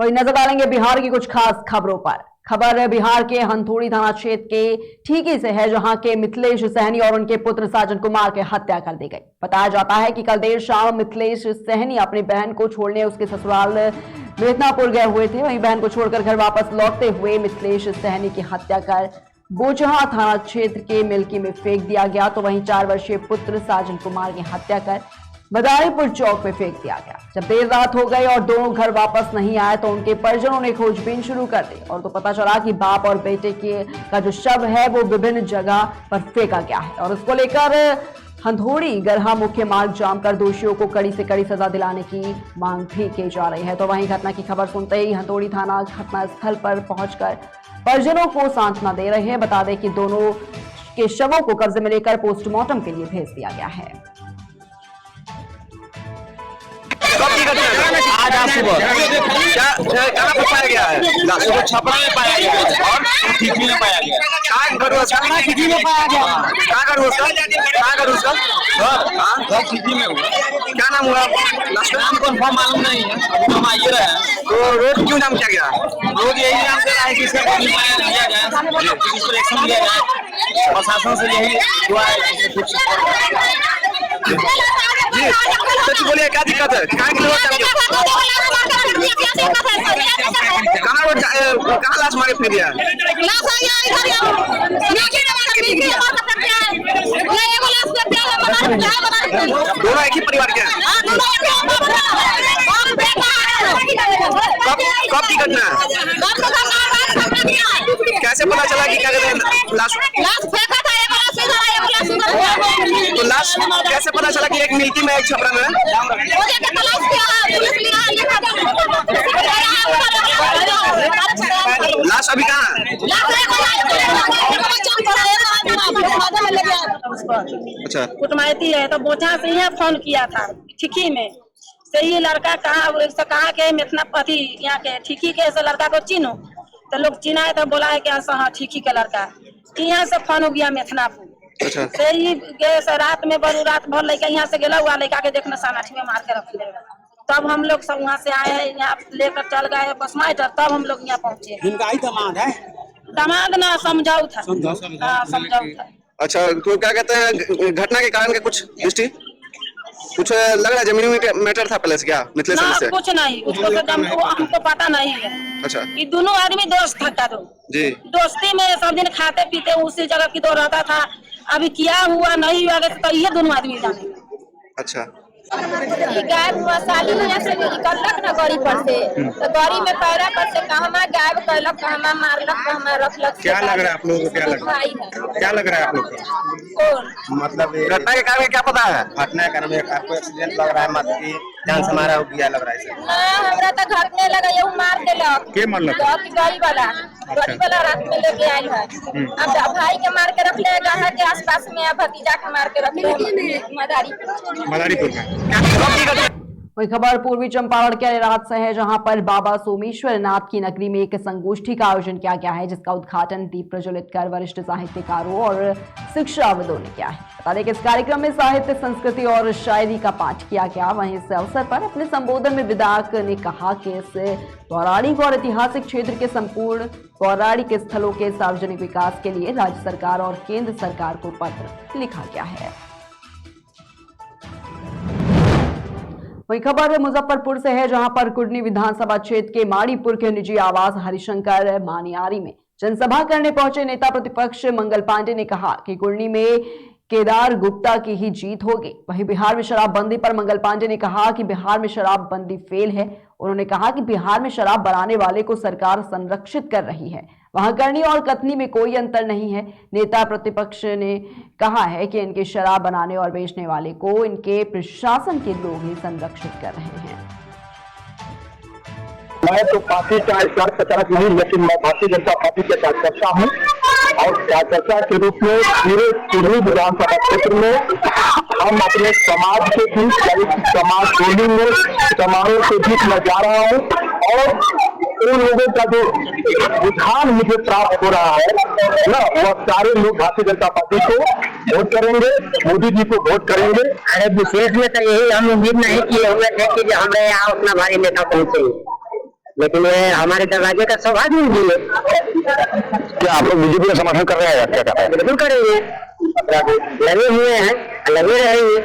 वही नजर डालेंगे बिहार की कुछ खास खबरों पर। खबर बिहार के हंथोड़ी थाना क्षेत्र के ठीकी से है, जहां के मिथिलेश सहनी और उनके पुत्र साजन कुमार की हत्या कर दी गई। बताया जाता है कि कल देर शाम मिथिलेश सहनी अपनी बहन को छोड़ने उसके ससुराल मेदनापुर गए हुए थे। वहीं बहन को छोड़कर घर वापस लौटते हुए मिथिलेश सहनी की हत्या कर बोचहा थाना क्षेत्र के मिल्की में फेंक दिया गया। तो वहीं 4 वर्षीय पुत्र साजन कुमार की हत्या कर मदारीपुर चौक में फेंक दिया गया। जब देर रात हो गई और दोनों घर वापस नहीं आए तो उनके परिजनों ने खोजबीन शुरू कर दी और तो पता चला कि बाप और बेटे का जो शव है वो विभिन्न जगह पर फेंका गया है। और इसको लेकर हंथोड़ी गरहा मुख्य मार्ग जाम कर दोषियों को कड़ी से कड़ी सजा दिलाने की मांग भी की जा रही है। तो वहीं घटना की खबर सुनते ही हंथोड़ी थाना घटनास्थल पर पहुंचकर परिजनों को सांत्वना दे रहे हैं। बता दें कि दोनों के शवों को कब्जे में लेकर पोस्टमार्टम के लिए भेज दिया गया है। आज आप सुबह कहाँ पर पाया गया है? सुबह छपरा में पाया गया और ठीकी में पाया गया। ठीकी में पाया गया। कहाँ घर उसका? घर ठीकी में हुआ। क्या नाम हुआ? नाम कंफर्म मालूम नहीं है, अभी हम आइए रहे हैं। तो रोड क्यों नाम किया गया? रोड यही नाम दे रहा है कि इसका लिया जाए, इस पर एक्शन लिया जाए। प्रशासन से यही हुआ है। सच बोलिए, क्या दिक्कत है? कहाँ लाश मारे फिर दिया? दोनों एक ही परिवार के हैं। कब की घटना है? कैसे पता चला कि क्या कहते हैं लाश फेंका था? तो लाश कैसे पता चला कि एक मिल्की में एक छपरा में? लाश अभी कहाँ है? अच्छा, कुटमाइती है तो बोझा से ही फोन किया था ठीकी में से ये लड़का कहाँ के मेथनापति यहाँ के ठीकी के से लड़का को चिन्हो तो लोग चिन्हा है तो बोला है कि हाँ ठीकी का लड़का यहाँ से फोन हो गया मेथनापुर। अच्छा। से ही रात में बरू रात भर लड़का यहाँ से गया हुआ लड़का के देखना सानाठी में मार के रख ले। तब हम लोग सब वहाँ से आए हैं, यहाँ लेकर चल गए बस माइटर, तब हम लोग यहाँ पहुँचे। दामाद है? दामाद ना समझाऊ था। समझाऊ था। अच्छा, तो क्या कहते हैं घटना के कारण के कुछ हिस्ट्री कुछ लग रहा है जमीनी मैटर था पहले से क्या मिथिलेश से? कुछ नहीं, उसको हमको पता नहीं है। अच्छा, ये दोनों आदमी दोस्त था जी। दोस्ती में सब दिन खाते पीते उसी जगह की दो रहता था। अभी क्या हुआ नहीं हुआ तो ये दोनों आदमी जाने। अच्छा, गायब हुआ साली यहाँ से निकलक ना गाड़ी पर से तो गाड़ी में पैरा पर से कहमा गायब कैलक, कहमा मारलक, कहमा रखलक। क्या लग रहा है आप लोगों को? क्या लग रहा है आप लोग को? मतलब घटना के कारण क्या पता है? घटना के कारण आपको एक्सीडेंट लग रहा है, मत की जान से मारा हो गया लग रहा है? हां, हमरा तो घटने लगा ये मार देलक। के मारलक? गाड़ी वाला रात में लेके आइल है। अब भाई के मार के रख ले, गहा के आसपास में भतीजा के मार के रख ले मदारीपुर में। वही खबर पूर्वी चंपारण के अरेराज से है, जहां पर बाबा सोमेश्वर नाथ की नगरी में एक संगोष्ठी का आयोजन किया गया है, जिसका उद्घाटन दीप प्रज्वलित कर वरिष्ठ साहित्यकारों और शिक्षाविदों ने किया है। बता दें कि इस कार्यक्रम में साहित्य, संस्कृति और शायरी का पाठ किया गया। वहीं इस अवसर पर अपने संबोधन में विधायक ने कहा कि इस पौराणिक और ऐतिहासिक क्षेत्र के संपूर्ण पौराणिक स्थलों के सार्वजनिक विकास के लिए राज्य सरकार और केंद्र सरकार को पत्र लिखा गया है। वही खबर मुजफ्फरपुर से है, जहां पर कुर्नी विधानसभा क्षेत्र के माड़ीपुर के निजी आवास हरिशंकर मानियारी में जनसभा करने पहुंचे नेता प्रतिपक्ष मंगल पांडे ने कहा कि कुर्नी में केदार गुप्ता की ही जीत होगी। वहीं बिहार में शराबबंदी पर मंगल पांडे ने कहा कि बिहार में शराबबंदी फेल है। उन्होंने कहा कि बिहार में शराब बनाने वाले को सरकार संरक्षित कर रही है, वहां करनी और कथनी में कोई अंतर नहीं है। नेता प्रतिपक्ष ने कहा है कि इनके शराब बनाने और बेचने वाले को इनके प्रशासन के लोग ही संरक्षित कर रहे हैं। मैं तो पार्टी का प्रचारक नहीं, लेकिन मैं भारतीय जनता पार्टी के कार्यकर्ता हूँ और कार्यकर्ता के रूप में पूरे कुर्नी विधानसभा क्षेत्र में हम अपने समाज के बीच समाज टोली में समारोह के बीच में जा रहा हूँ और उन लोगों का जो रुझान मुझे प्राप्त हो रहा है ना, वह सारे लोग भारतीय जनता पार्टी को वोट करेंगे, मोदी जी को वोट करेंगे। विशेष में तो यही हम उम्मीद नहीं किए हुए थे कि हमारे यहाँ उतना भारी नेता पहुंचे, लेकिन ये हमारे दरवाजे का सौभाग्य नहीं है। क्या आप लोग बीजेपी का समर्थन कर रहे हैं? क्या कहते हैं? बिल्कुल करेंगे, लगे हुए हैं, लगे रहेंगे।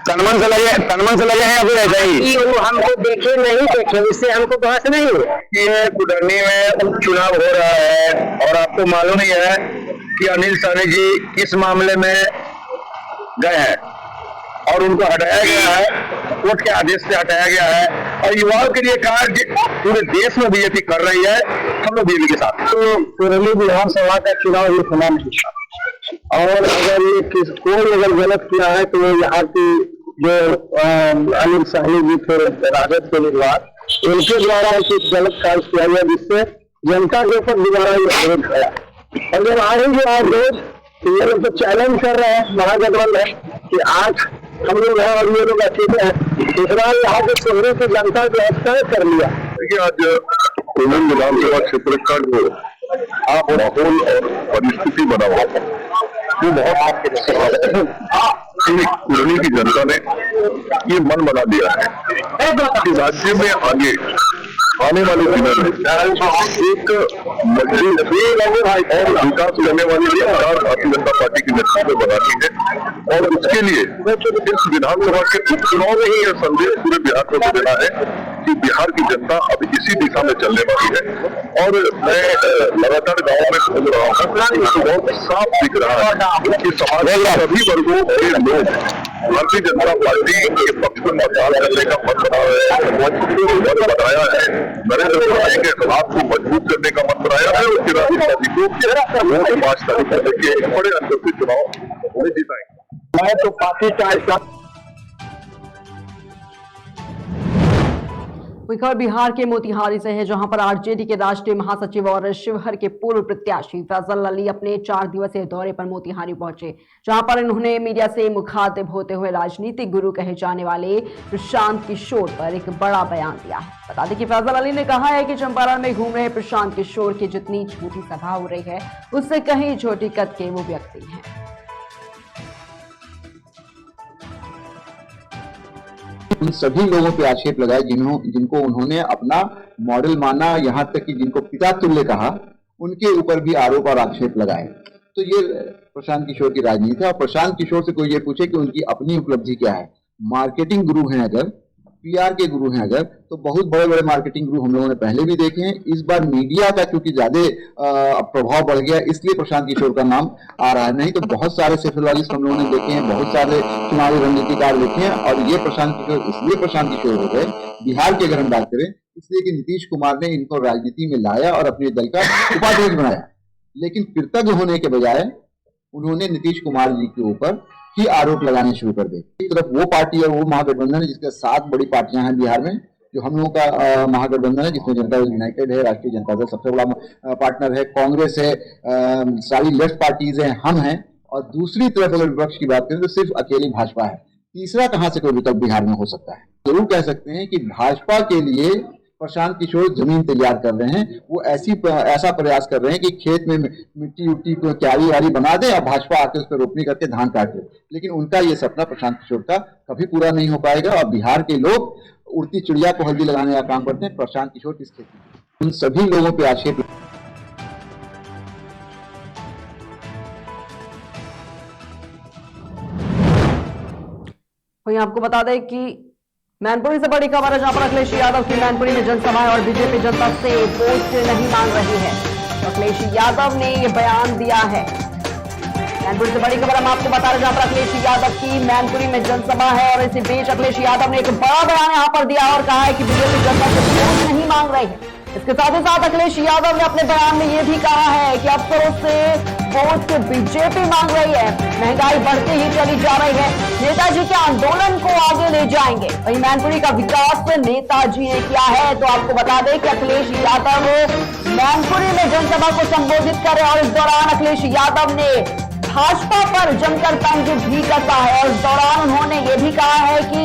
तनमन से लगे हैं या फिर ऐसा ही? कि वो हमको देखे नहीं देखे उससे हमको बहस नहीं है। ये कुडरनी में उपचुनाव हो रहा है और आपको मालूम ही है कि अनिल सहनी जी इस मामले में गए हैं और उनको हटाया गया है, कोर्ट के आदेश से हटाया गया है और युवाओं के लिए कार्य पूरे देश में बीजेपी कर रही है, हम लोग बीजेपी के साथ। तो कुडरनी विधानसभा का चुनाव ये होना नहीं था और अगर ये कोई अगर गलत किया है तो यहाँ की जो अनिल सहनी जी थे राजद के उम्मीदवार, उनके द्वारा कुछ गलत कार्य किया गया जिससे जनता के ऊपर दोबारा ये विरोध है। और जब आएंगे आज रोज ये लोग तो चैलेंज कर रहे हैं महागठबंधन कि आज हम लोग हैं और ये लोग अकेले हैं। दूसरा यहाँ के शहरों की जनता जो है तय कर लिया। देखिए आज सोलन विधानसभा क्षेत्र का जो आप माहौल और परिस्थिति बना हुआ है वो बहुत कुडरनी की जनता ने ये मन बना दिया है कि राज्य में आने वाले दिनों में एक मजबूत और विकास करने वाली सरकार भारतीय जनता पार्टी की नेतृत्व में बनानी है और उसके लिए इस विधानसभा के उपचुनाव में ही यह संदेश पूरे बिहार को देना है कि बिहार की जनता अभी इसी दिशा में चलने वाली है। और मैं लगातार गाँव में घूम रहा हूँ, बहुत साफ दिख रहा है कि समाज के सभी वर्गों के लोग भारतीय जनता पार्टी के पक्ष में मतदान करने का मन बनाया है, नरेंद्र मोदी के हाथ को मजबूत करने का मन बनाया है और चिराग पार्टी को 5 तारीख को लेके बड़े अंतर से चुनाव जिताएंगे। मैं तो पार्टी का ऐसा वही खबर बिहार के मोतिहारी से है, जहां पर आरजेडी के राष्ट्रीय महासचिव और शिवहर के पूर्व प्रत्याशी फैजल अली अपने 4 दिवसीय दौरे पर मोतिहारी पहुंचे, जहां पर इन्होंने मीडिया से मुखातिब होते हुए राजनीतिक गुरु कहे जाने वाले प्रशांत किशोर पर एक बड़ा बयान दिया है। बता दें कि फैजल अली ने कहा है कि चंपारण में घूम रहे प्रशांत किशोर की जितनी झूठी सभा हो रही है उससे कहीं छोटी कद के वो व्यक्ति हैं। उन सभी लोगों पे आक्षेप लगाए जिनको उन्होंने अपना मॉडल माना, यहाँ तक कि जिनको पिता तुल्य कहा, उनके ऊपर भी आरोप और आक्षेप लगाए। तो ये प्रशांत किशोर की राजनीति है। और प्रशांत किशोर से कोई ये पूछे कि उनकी अपनी उपलब्धि क्या है, मार्केटिंग गुरु हैं अगर, पीआर के गुरु हैं अगर, तो बहुत बड़े बड़े मार्केटिंग गुरु हम लोगों ने पहले भी देखे हैं। इस बार मीडिया का क्योंकि ज्यादा प्रभाव बढ़ गया इसलिए प्रशांत किशोर का नाम आ रहा है, नहीं तो बहुत सारे सेफलवालिस्ट हम लोगों ने देखे हैं, बहुत सारे चुनावी रणनीतिकार देखे हैं। और ये प्रशांत किशोर इसलिए प्रशांत किशोर हो गए बिहार की अगर हम बात करें इसलिए कि नीतीश कुमार ने इनको राजनीति में लाया और अपने दल का उपाध्यक्ष बनाया, लेकिन कृतज्ञ होने के बजाय उन्होंने नीतीश कुमार जी के ऊपर ही आरोप लगाने शुरू कर दे। एक तरफ वो पार्टी है, वो महागठबंधन है जिसके 7 बड़ी पार्टियां हैं बिहार में, जो हम लोगों का महागठबंधन है जिसमें जनता दल यूनाइटेड है, राष्ट्रीय जनता दल सबसे बड़ा पार्टनर है, कांग्रेस है, सारी लेफ्ट पार्टीज हैं, हम हैं। और दूसरी तरफ अगर विपक्ष की बात करें तो सिर्फ अकेली भाजपा है। तीसरा कहां से कोई विकल्प बिहार में हो सकता है? जरूर कह सकते हैं कि भाजपा के लिए प्रशांत किशोर जमीन तैयार कर रहे हैं। वो ऐसा प्रयास कर रहे हैं कि खेत में मिट्टी उट्टी को क्यारी वारी बना दे और भाजपा आके उस पर रोपनी करके धान काट ले, लेकिन उनका ये सपना प्रशांत किशोर का कभी पूरा नहीं हो पाएगा। और बिहार के लोग उड़ती चिड़िया को हल्दी लगाने का काम करते हैं, प्रशांत किशोर किस खेती में। उन सभी लोगों पर आक्षेप वहीं आपको बता दें कि मैनपुरी से बड़ी खबर है, जहां पर अखिलेश यादव की मैनपुरी में जनसभा और बीजेपी जनता से वोट नहीं मांग रही है। तो अखिलेश यादव ने यह बयान दिया है। मैनपुरी से बड़ी खबर हम आपको बता रहे हैं, जहां पर अखिलेश यादव की मैनपुरी में जनसभा है और इसी बीच अखिलेश यादव ने एक बड़ा बयान यहां पर दिया और कहा है कि बीजेपी जनता से वोट नहीं मांग रही है। इसके साथ ही साथ अखिलेश यादव ने अपने बयान में यह भी कहा है कि अफसरों से वोट बीजेपी मांग रही है, महंगाई बढ़ती ही चली जा रही है, नेताजी के आंदोलन को आगे ले जाएंगे। वहीं मैनपुरी का विकास नेताजी ने किया है। तो आपको बता दें कि अखिलेश यादव मैनपुरी में जनसभा को संबोधित कर रहे और इस दौरान अखिलेश यादव ने भाजपा पर जमकर तंज भी कसा है और इस दौरान उन्होंने ये भी कहा है कि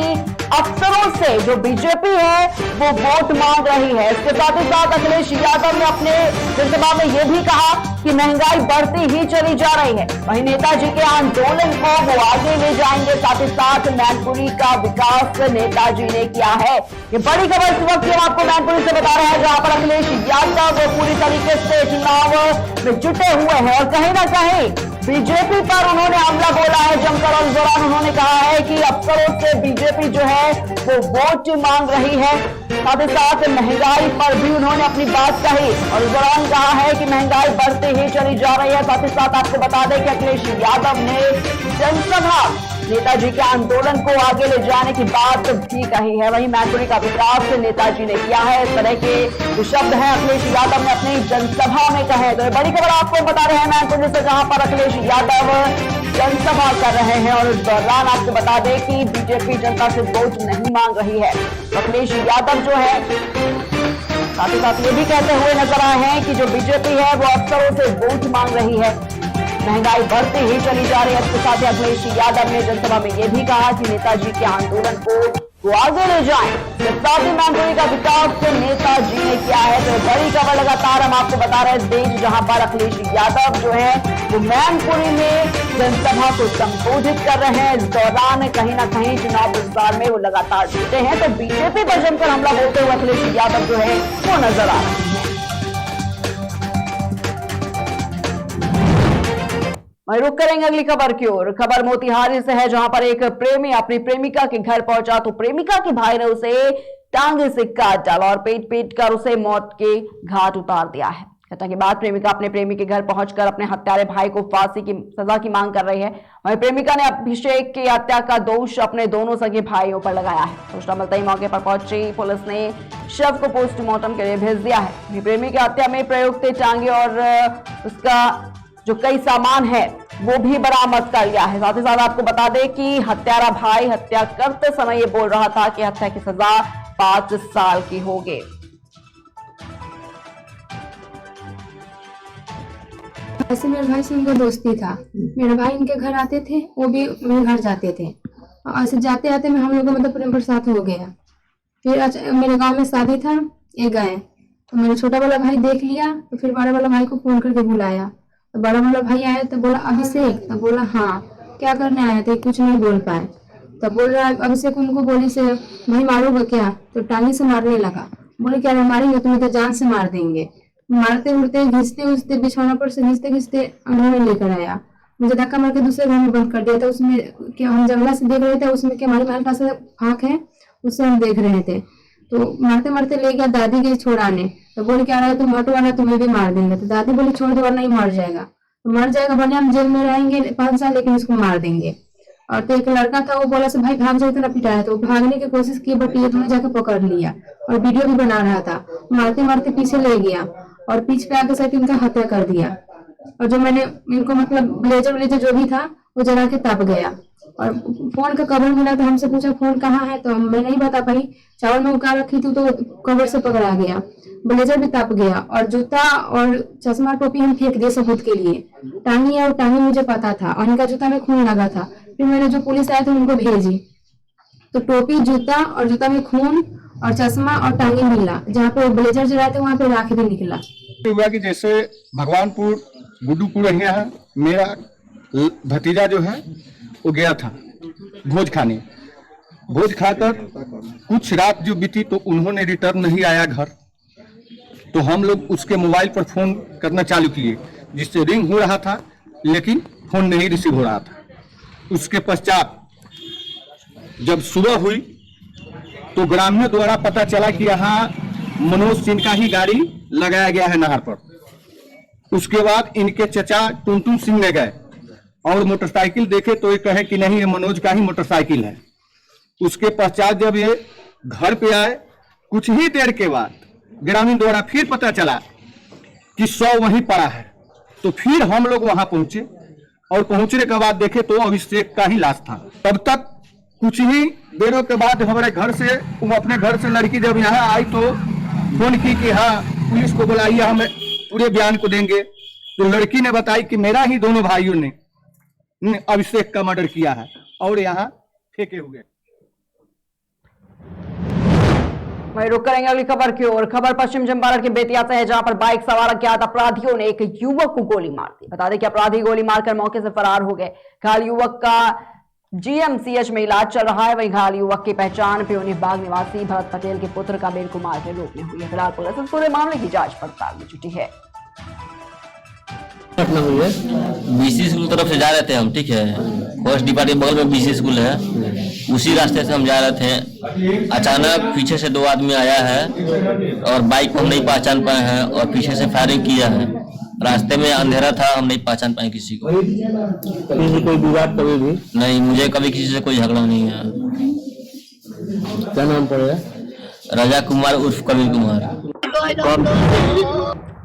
अफसरों से जो बीजेपी है वो वोट मांग रही है। इसके साथ ही साथ अखिलेश यादव ने अपने जनसभा में यह भी कहा कि महंगाई बढ़ती ही चली जा रही है। वहीं नेताजी के आंदोलन को वो आगे ले जाएंगे। साथ ही साथ मैनपुरी का विकास नेताजी ने किया है। ये बड़ी खबर इस वक्त हम आपको मैनपुरी से बता रहे हैं, जहां पर अखिलेश यादव पूरी तरीके से चुनाव में जुटे हुए हैं और कहीं ना कहीं बीजेपी पर उन्होंने हमला बोला है जमकर। और इस दौरान उन्होंने कहा है कि अफसरों से बीजेपी जो है वो वोट मांग रही है। साथ ही साथ महंगाई पर भी उन्होंने अपनी बात कही और इस दौरान कहा है कि महंगाई बढ़ते ही चली जा रही है। साथ ही साथ आपको बता दें कि अखिलेश यादव ने जनसभा नेताजी के आंदोलन को आगे ले जाने की बात भी कही है। वहीं मैनपुरी का विकास नेताजी ने किया है। इस तरह के जो शब्द हैं अखिलेश यादव ने अपनी जनसभा में कहे। तो बड़ी खबर आपको बता रहे हैं मैनपुरी से, जहां पर अखिलेश यादव जनसभा कर रहे हैं और इस दौरान आपको बता दें कि बीजेपी जनता से वोट नहीं मांग रही है। अखिलेश यादव जो है साथ ही साथ ये भी कहते हुए नजर आए हैं कि जो बीजेपी है वो अफसरों से वोट मांग रही है। महंगाई बढ़ती ही चली जा रही है। इसके साथ ही अखिलेश यादव ने जनसभा में यह भी कहा कि नेताजी के आंदोलन को वो आगे ले जाएं। साथ ही मैनपुरी का विकास नेताजी ने किया है। तो बड़ी खबर लगातार हम आपको बता रहे हैं देश, जहां पर अखिलेश यादव जो है वो मैनपुरी में जनसभा को संबोधित कर रहे हैं। इस दौरान कहीं ना कहीं चुनाव प्रचार में वो लगातार जुटे हैं। तो बीजेपी पर जमकर हमला बोलते हुए अखिलेश यादव जो है वो नजर आ रहे हैं। रुक करेंगे अगली खबर की ओर। खबर मोतिहारी से है, जहां पर एक प्रेमी अपनी प्रेमिका के घर पहुंचा तो प्रेमिका के भाई ने उसे टांगे से काट डाला और पीट कर उसे मौत के घाट उतार दिया है। घटना के बाद प्रेमिका अपने प्रेमी के घर पहुंचकर अपने हत्यारे भाई को फांसी की सजा की मांग कर रही है। वहीं प्रेमिका ने अभिषेक की हत्या का दोष अपने दोनों सगे भाइयों पर लगाया है। सूचना मिलते ही मौके पर पहुंची पुलिस ने शव को पोस्टमार्टम के लिए भेज दिया है। प्रेमी की हत्या में प्रयुक्त टांगे और उसका जो कई सामान है वो भी बरामद कर लिया है। साथ ही साथ आपको बता दें कि हत्यारा भाई हत्या करते समय ये बोल रहा था कि हत्या की सजा 5 साल की होगी। ऐसे मेरे भाई से उनका दोस्ती था। मेरे भाई इनके घर आते थे, वो भी मेरे घर जाते थे। ऐसे जाते आते में हम लोग का मतलब प्रेम बरसात हो गया। फिर मेरे गांव में शादी था, ये गए तो मेरा छोटा वाला भाई देख लिया तो फिर बड़ा वाला भाई को फोन करके बुलाया। तो बड़ा वाला भाई आया तो बोला अभिषेक, तो बोला हाँ क्या करने आए थे, कुछ नहीं बोल पाए। तो बोल रहा अभिषेक उनको बोली से भाई मारोगे क्या, तो टांगी से मारने लगा। बोले क्या मारेंगे, तुम्हें तो जान से मार देंगे। मारते उड़ते घिसते उड़ते बिछौना पर से घिसते घिसते अंगने में लेकर आया। मुझे धक्का मार के दूसरे घर में बंद कर दिया था। उसमें क्या हम जंगला से देख रहे थे, उसमें क्या हमारे महल का सा फाँक है, उससे हम देख रहे थे। तो मारते मारते ले गया दादी के छोड़ाने। तो बोले क्या रहा तुम हटो वाला, तुम्हें भी मार देंगे। तो दादी बोली छोड़ दो वरना ही मर जाएगा। तो मर जाएगा भले हम जेल में रहेंगे 5 साल, लेकिन इसको मार देंगे। और तो एक लड़का था वो बोला से भाई भाग जाए, इतना पिटाया। तो भागने की कोशिश की बट ये दोनों जाकर पकड़ लिया और वीडियो भी बना रहा था। मारते मारते पीछे ले गया और पीछ पे आके साथ इनका हत्या कर दिया। और जो मैंने इनको मतलब ब्लेजर जो भी था वो जला के तप गया। और फोन का कवर मिला तो हमसे पूछा फोन कहाँ है, तो मैं नहीं बता पाई। चावल में उगा रखी थी तो कवर से पकड़ा गया। ब्लेजर भी तप गया और जूता और चश्मा टोपी हम फेंक दिए सबूत के लिए। टांगी और टांगी मुझे पता था और इनका जूता में खून लगा था। फिर मैंने जो पुलिस आया था उनको भेजी तो टोपी जूता और जूता में खून और चश्मा और टांगी मिला। जहाँ पे ब्लेजर जलाए थे वहाँ पे राख भी निकला। हुआ कि जैसे भगवानपुर गुड्डूपुर है, मेरा भतीजा जो है वो गया था भोज खाने। भोज खाकर कुछ रात जो बीती तो उन्होंने रिटर्न नहीं आया घर। तो हम लोग उसके मोबाइल पर फोन करना चालू किए, जिससे रिंग हो रहा था लेकिन फोन नहीं रिसीव हो रहा था। उसके पश्चात जब सुबह हुई तो ग्रामीणों द्वारा पता चला कि यहाँ मनोज सिंह का ही गाड़ी लगाया गया है नहर पर। उसके बाद इनके चचा टुनटुन सिंह ने गए और मोटरसाइकिल देखे तो ये कहे कि नहीं ये मनोज का ही मोटरसाइकिल है। उसके पश्चात जब ये घर पे आए कुछ ही देर के बाद ग्रामीण द्वारा फिर पता चला कि 100 वहीं पड़ा है। तो फिर हम लोग वहां पहुंचे और पहुंचने के बाद देखे तो अभिषेक का ही लाश था। तब तक कुछ ही देरों के बाद हमारे घर से वो अपने घर से लड़की जब यहाँ आई तो फोन की कि हाँ पुलिस को बुलाइए, हम पूरे बयान को देंगे। तो लड़की ने बताई कि मेरा ही दोनों भाइयों ने अभिषेक का मर्डर किया है और यहाँ फेंके हुए। वहीं रुक करेंगे अगली खबर की ओर। खबर पश्चिम चंपारण के बेतिया से है, जहां पर बाइक सवार अज्ञात अपराधियों ने एक युवक को गोली मार दी। बता दें कि अपराधी गोली मारकर मौके से फरार हो गए। घायल युवक का जीएमसीएच में इलाज चल रहा है। वहीं घायल युवक की पहचान प्योनी बाग निवासी भरत पटेल के पुत्र कबीर कुमार के रूप में हुई है। फिलहाल पुलिस इस पूरे मामले की जांच पड़ताल में जुटी है। घटना हुई है, बीसी स्कूल तरफ से जा रहे थे हम, ठीक है, फर्स्ट डिपार्टमेंट बगल में बीसी स्कूल है, उसी रास्ते से हम जा रहे थे। अचानक पीछे से दो आदमी आया है और बाइक को हम नहीं पहचान पाए हैं और पीछे से फायरिंग किया है। रास्ते में अंधेरा था, हम नहीं पहचान पाए किसी को। कोई विवाद कभी भी नहीं, मुझे कभी किसी से कोई झगड़ा नहीं है। क्या नाम पड़ेगा? राजा कुमार उर्फ कबीर कुमार।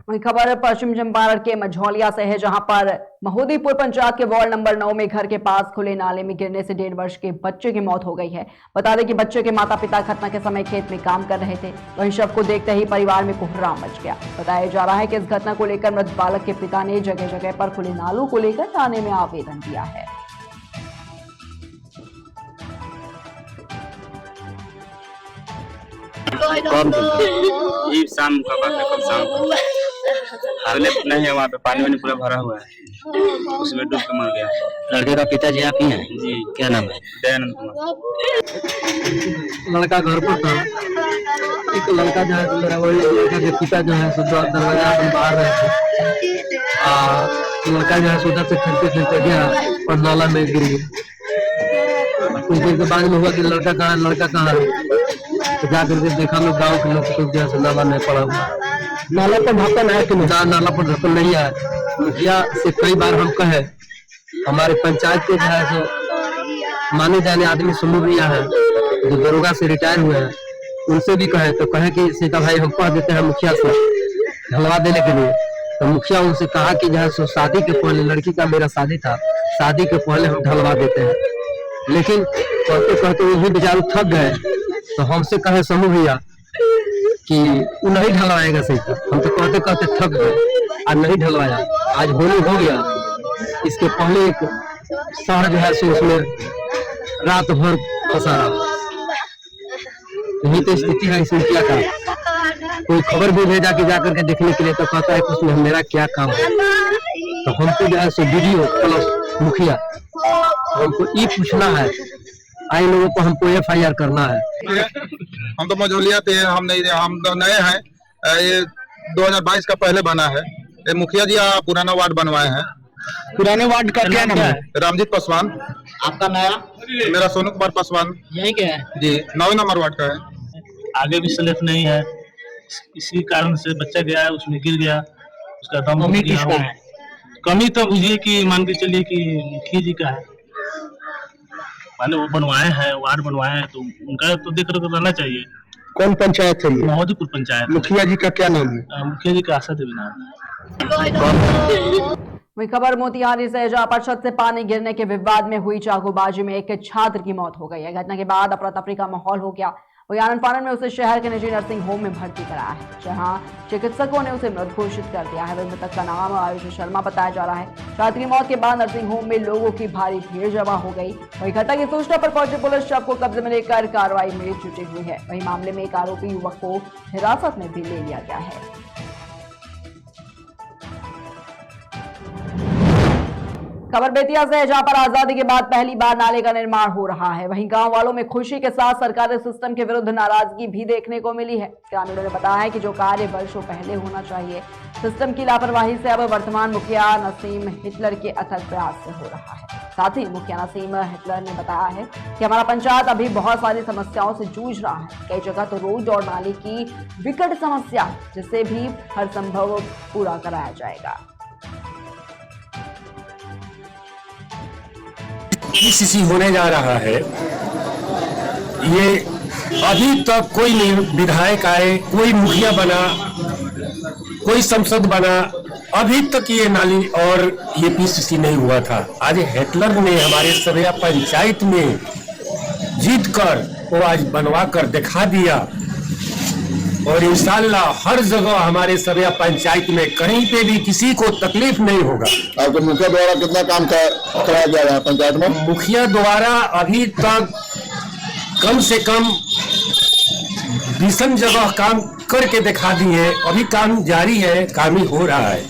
वहीं खबर पश्चिम चंपारण के मझौलिया से है, जहां पर महोदीपुर पंचायत के वार्ड नंबर 9 में घर के पास खुले नाले में गिरने से 1.5 वर्ष के बच्चे की मौत हो गई है। बता दें कि बच्चे के माता पिता घटना के समय खेत में काम कर रहे थे। वहीं शव को देखते ही परिवार में कोहराम मच गया। बताया जा रहा है कि इस घटना को लेकर मृत बालक के पिता ने जगह जगह पर खुले नालों को लेकर थाने में आवेदन दिया है। शाम का बात है, कब शाम हालत नहीं है, वहाँ पे पानी वानी पूरा भरा हुआ है, उसमें डूब के मर गया। लड़के का पिताजी आप ही हैं जी, क्या नाम है? दयानंद कुमार। लड़का घर पर था, एक लड़का जो है मेरा वही लड़का के पिता जो है दरवाजा से बाहर रहे थे। लड़का जो है उधर से खेलते खेलते गया और नाला में गिर गया। कुछ देर के बाद में हुआ कि लड़का कहाँ है, तो जा करके देखा लोग, गाँव के लोग तो जो है नाला में पड़ा हुआ। नाला पर ढक्कन है कि नहीं? नाला पर ढक्कन नहीं है। मुखिया से कई बार हम कहे, हमारे पंचायत के जो है सो माने जाने आदमी समूह भैया है जो दरोगा से रिटायर हुए हैं, उनसे भी कहे तो कहे कि सीता भाई हम कह देते हैं मुखिया से ढलवा देने के लिए। तो मुखिया उनसे कहा कि जो है सो शादी के पहले, लड़की का मेरा शादी था, शादी के पहले हम ढलवा देते हैं। लेकिन कहते कहते वो भी बेचारे थक गए, तो हमसे कहे समूह भैया कि वो नहीं ढलवाएगा सही था। हम तो कहते कहते थक गए, आज नहीं ढलवाया। आज होली हो गया, इसके पहले एक शहर जो है सो उसमें रात भर फंसा रहा। यही तो स्थिति है इसमें, क्या काम। कोई खबर भी भेजा कि जाकर के देखने के लिए, तो कहता है कि उसमें मेरा क्या काम है। तो हमको जो है सो वीडियो प्लस मुखिया हमको ये पूछना है, आई लोगों को हमको FIR करना है। हम तो मझौलिया थे, हम तो नए हैं। ये 2022 का पहले बना है। ये मुखिया जी पुराना वार्ड बनवाए हैं। पुराने वार्ड का क्या नाम है? रामजीत पासवान। आपका नया? मेरा सोनू कुमार पासवान। यही क्या है जी, 9 नंबर वार्ड का है। आगे भी सलेफ नहीं है, इसी कारण से बच्चा गया है, उसमें गिर गया, उसका दम कमी किसका है? कमी तो बुझिए कि मान के चलिए कि मुखिया जी का है। माने वो बनवाए हैं, वार्ड बनवाए हैं, तो उनका तो देख रेख रहना चाहिए। कौन पंचायत है ये? महोदीपुर पंचायत। मुखिया जी का क्या नाम है? मुखिया जी का आशा देवी नाम है। वही खबर मोतिहारी से, जहां पर छत से पानी गिरने के विवाद में हुई चाकूबाजी में एक छात्र की मौत हो गई है। घटना के बाद अफरा तफरी का माहौल हो गया। वही आनंद फानन में उसे शहर के निजी नर्सिंग होम में भर्ती कराया है, जहां चिकित्सकों ने उसे मृत घोषित कर दिया है। वही मृतक का नाम आयुष शर्मा बताया जा रहा है। छात्र की मौत के बाद नर्सिंग होम में लोगों की भारी भीड़ जमा हो गई। वही घटना की सूचना पर पहुंची पुलिस शव को कब्जे में लेकर कार्रवाई में जुटी हुई है। वही मामले में एक आरोपी युवक को हिरासत में भी ले लिया गया है। खबर बेतिया से है, जहां पर आजादी के बाद पहली बार नाले का निर्माण हो रहा है। वहीं गांव वालों में खुशी के साथ सरकारी सिस्टम के विरुद्ध नाराजगी भी देखने को मिली है। ग्रामीणों ने बताया है कि जो कार्य वर्षों पहले होना चाहिए, सिस्टम की लापरवाही से अब वर्तमान मुखिया नसीम हिटलर के अथक प्रयास से हो रहा है। साथ ही मुखिया नसीम हिटलर ने बताया है कि हमारा पंचायत अभी बहुत सारी समस्याओं से जूझ रहा है। कई जगह तो रोड और नाले की विकट समस्या है, जिसे भी हर संभव पूरा कराया जाएगा। PCC होने जा रहा है, ये अभी तक कोई विधायक आए, कोई मुखिया बना, कोई संसद बना, अभी तक ये नाली और ये PCC नहीं हुआ था। आज हिटलर ने हमारे सरिया पंचायत में जीत कर वो आज बनवा कर दिखा दिया और इंशाल्लाह हर जगह हमारे सरिया पंचायत में कहीं पे भी किसी को तकलीफ नहीं होगा। आपके मुखिया द्वारा कितना काम कराया जा रहा है पंचायत में? मुखिया द्वारा अभी तक कम से कम भीषण जगह काम करके दिखा दिए। अभी काम जारी है, काम ही हो रहा है।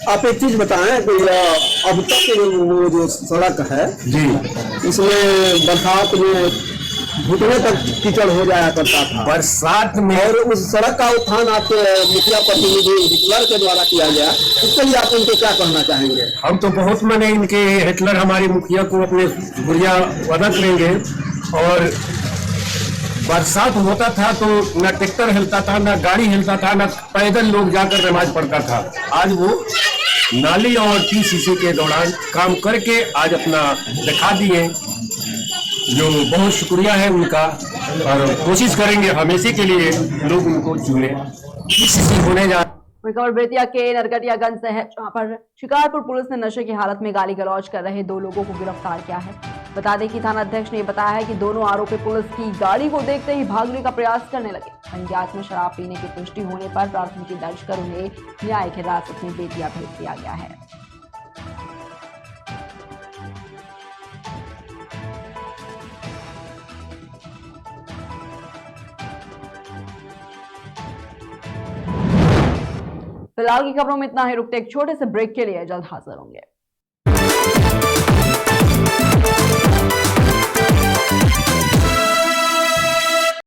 आप एक चीज बताएं कि अब तक वो जो सड़क है जी, इसमें बरसात में घुटने तक कीचड़ हो जाया करता था बरसात में, और उस सड़क का उत्थान आपके मुखिया प्रतिनिधि हिटलर के द्वारा किया गया, इसके लिए आप उनको क्या कहना चाहेंगे? हम तो बहुत मने इनके, हिटलर हमारे मुखिया को अपने शुक्रिया अदा करेंगे। और बरसात होता था तो न ट्रैक्टर हिलता था, न गाड़ी हिलता था, न पैदल लोग जाकर नमाज पढ़ता था। आज वो नाली और टीसीसी के दौरान काम करके आज अपना दिखा दिए, जो बहुत शुक्रिया है उनका। और कोशिश करेंगे हमेशा के लिए लोग उनको चुने। टीसीसी होने जा खबर बेतिया के नरकटियागंज से है, जहां पर शिकारपुर पुलिस ने नशे की हालत में गाली गलौज कर रहे 2 लोगों को गिरफ्तार किया है। बता दें कि थाना अध्यक्ष ने बताया है कि दोनों आरोपी पुलिस की गाड़ी को देखते ही भागने का प्रयास करने लगे। पंचायत में शराब पीने की पुष्टि होने पर प्राथमिकी दर्ज कर उन्हें न्यायिक हिरासत में बेतिया भेज दिया गया है। फिलहाल की खबरों में इतना ही। रुकते एक छोटे से ब्रेक के लिए, जल्द हाजिर होंगे।